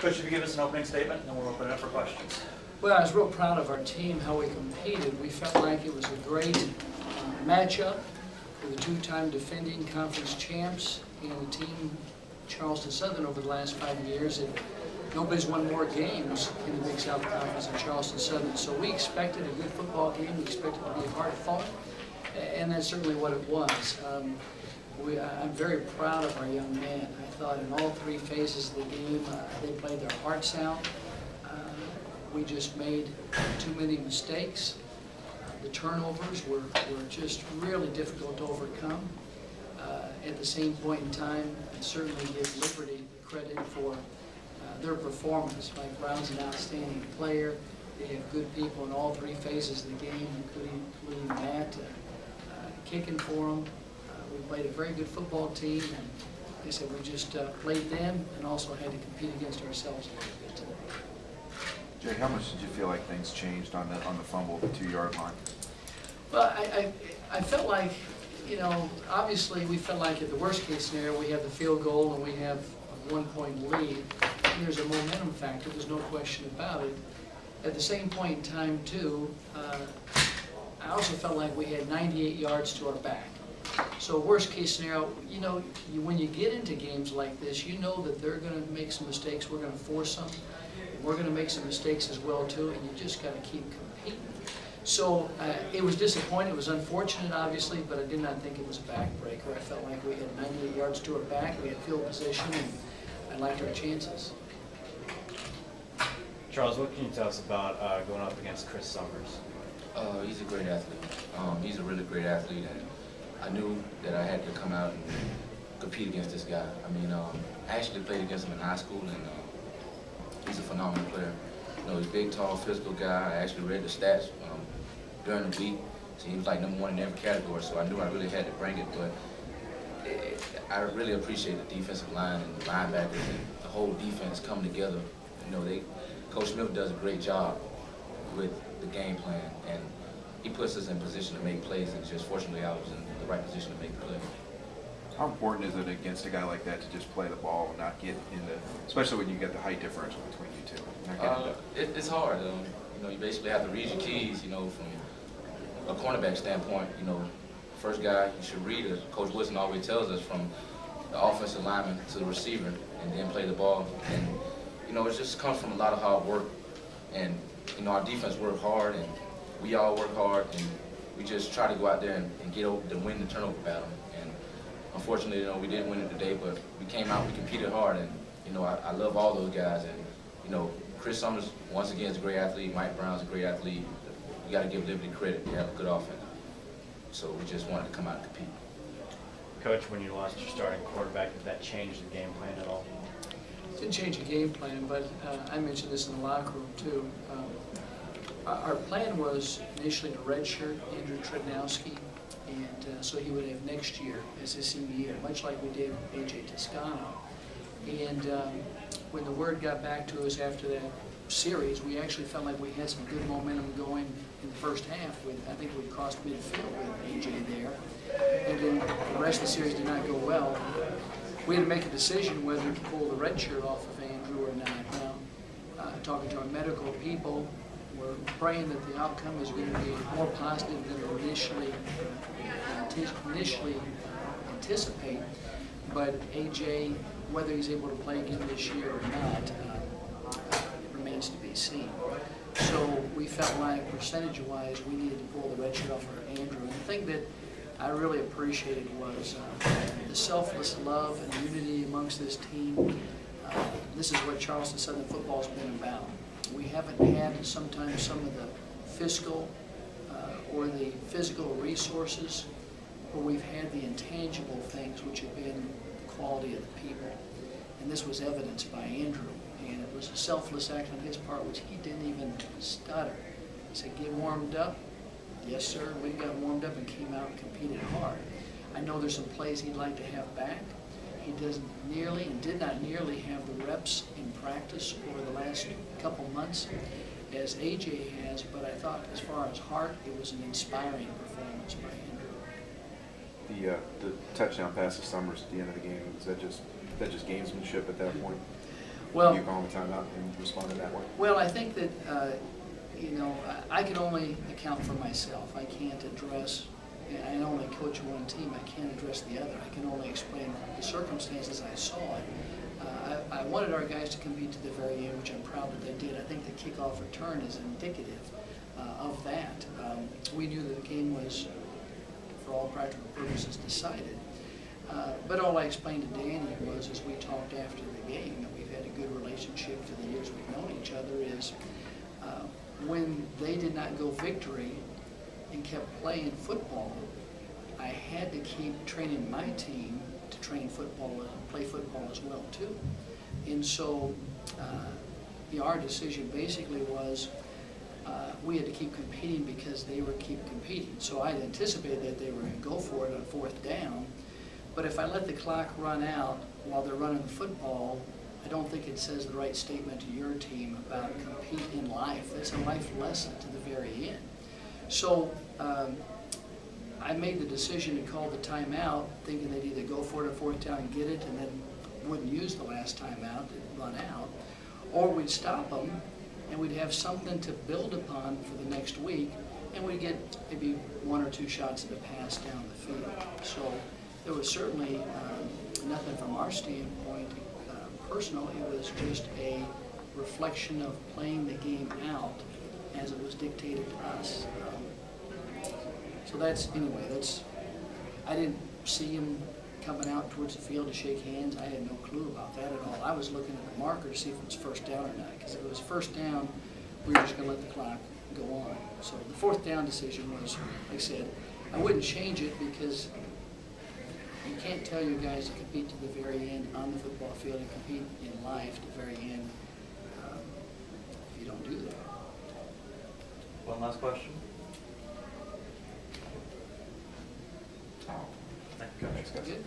Coach, if you give us an opening statement, and then we'll open it up for questions. Well, I was real proud of our team, how we competed. We felt like it was a great matchup with the two-time defending conference champs and the team Charleston Southern over the last 5 years. And nobody's won more games in the Big South Conference than Charleston Southern. So we expected a good football game. We expected it to be hard-fought, and that's certainly what it was. I'm very proud of our young men. I thought in all three phases of the game, they played their hearts out. We just made too many mistakes. The turnovers were just really difficult to overcome. At the same point in time, I certainly give Liberty credit for their performance. Mike Brown's an outstanding player. They have good people in all three phases of the game, including Matt kicking for them. We played a very good football team, and like I said, we just played them and also had to compete against ourselves a little bit today. Jay, how much did you feel like things changed on the fumble, the 2-yard line? Well, I felt like, you know, obviously we felt like at the worst case scenario we have the field goal and we have a 1-point lead. And there's a momentum factor, there's no question about it. At the same point in time, too, I also felt like we had 98 yards to our back. So worst case scenario, you know, when you get into games like this, you know that they're going to make some mistakes, we're going to force them. We're going to make some mistakes as well, too, and you just got to keep competing. So it was disappointing. It was unfortunate, obviously, but I did not think it was a backbreaker. I felt like we had 98 yards to our back. We had field position, and I liked our chances. Charles, what can you tell us about going up against Chris Summers? He's a great athlete. He's a really great athlete, and I knew that I had to come out and compete against this guy. I mean, I actually played against him in high school, and he's a phenomenal player. You know, he's a big, tall, physical guy. I actually read the stats during the week. So he was like #1 in every category, so I knew I really had to bring it. But I really appreciate the defensive line and the linebackers and the whole defense coming together. You know, Coach Smith does a great job with the game plan, and he puts us in position to make plays, and just fortunately I was in the right position to make the play. How important is it against a guy like that to just play the ball and not get into, especially when you get the height differential between you two? It's hard. You know, you basically have to read your keys. You know, from a cornerback standpoint, you know, first guy you should read, as Coach Wilson always tells us, from the offensive lineman to the receiver, and then play the ball. And you know, it just comes from a lot of hard work. And you know, our defense work hard, and we all work hard, and we just try to go out there and get over to win the turnover battle. And unfortunately, you know, we didn't win it today, but we came out, we competed hard, and you know, I love all those guys. And you know, Chris Summers once again is a great athlete. Mike Brown's a great athlete. You got to give Liberty credit. They have a good offense. So we just wanted to come out and compete. Coach, when you lost your starting quarterback, did that change the game plan at all? It didn't change the game plan, but I mentioned this in the locker room too. Our plan was initially to redshirt Andrew Trednowski, and so he would have next year as his senior year, much like we did with A.J. Toscano. And when the word got back to us after that series, we actually felt like we had some good momentum going in the first half. I think we crossed midfield with A.J. there, and then the rest of the series did not go well. We had to make a decision whether to pull the red shirt off of Andrew or not. Now, talking to our medical people, we're praying that the outcome is going to be more positive than initially anticipate. But AJ, whether he's able to play again this year or not, remains to be seen. So we felt like percentage-wise we needed to pull the red shirt off for Andrew. And the thing that I really appreciated was the selfless love and unity amongst this team. This is what Charleston Southern football's been about. We haven't had sometimes some of the fiscal or the physical resources, but we've had the intangible things, which have been the quality of the people. And this was evidenced by Andrew. And it was a selfless act on his part, which he didn't even stutter. He said, "Get warmed up." Yes, sir. We got warmed up and came out and competed hard. I know there's some plays he'd like to have back. He doesn't nearly and did not nearly have the reps in practice over the last couple months as AJ has, but I thought as far as heart, it was an inspiring performance by Andrew. The touchdown pass to Summers at the end of the game, is that just gamesmanship at that point? Well- You call the timeout and respond in that way? Well, I think that, you know, I can only account for myself. I can't address, I only coach one team, I can't address the other. I can only explain the circumstances I saw it. I wanted our guys to compete to the very end, which I'm proud that they did. I think the kickoff return is indicative of that. We knew that the game was, for all practical purposes, decided. But all I explained to Danny was, as we talked after the game, that we've had a good relationship for the years we've known each other, is when they did not go victory and kept playing football, I had to keep training my team to train football and play football as well too. And so our decision basically was we had to keep competing because they would keep competing. So I anticipated that they were going to go for it on 4th down. But if I let the clock run out while they're running the football, I don't think it says the right statement to your team about compete in life. It's a life lesson to the very end. So I made the decision to call the timeout, thinking they'd either go for it on 4th down and get it and then wouldn't use the last timeout and run out, or we'd stop them and we'd have something to build upon for the next week, and we'd get maybe 1 or 2 shots at a pass down the field. So there was certainly nothing from our standpoint personal. It was just a reflection of playing the game out as it was dictated to us. So that's, anyway, I didn't see him coming out towards the field to shake hands. I had no clue about that at all. I was looking at the marker to see if it was 1st down or not, because if it was 1st down, we were just going to let the clock go on. So the 4th down decision was, like I said, I wouldn't change it because you can't tell your guys to compete to the very end on the football field and compete in life to the very end if you don't do that. One last question. Oh. Thank you, Coach. Thanks, guys. Good?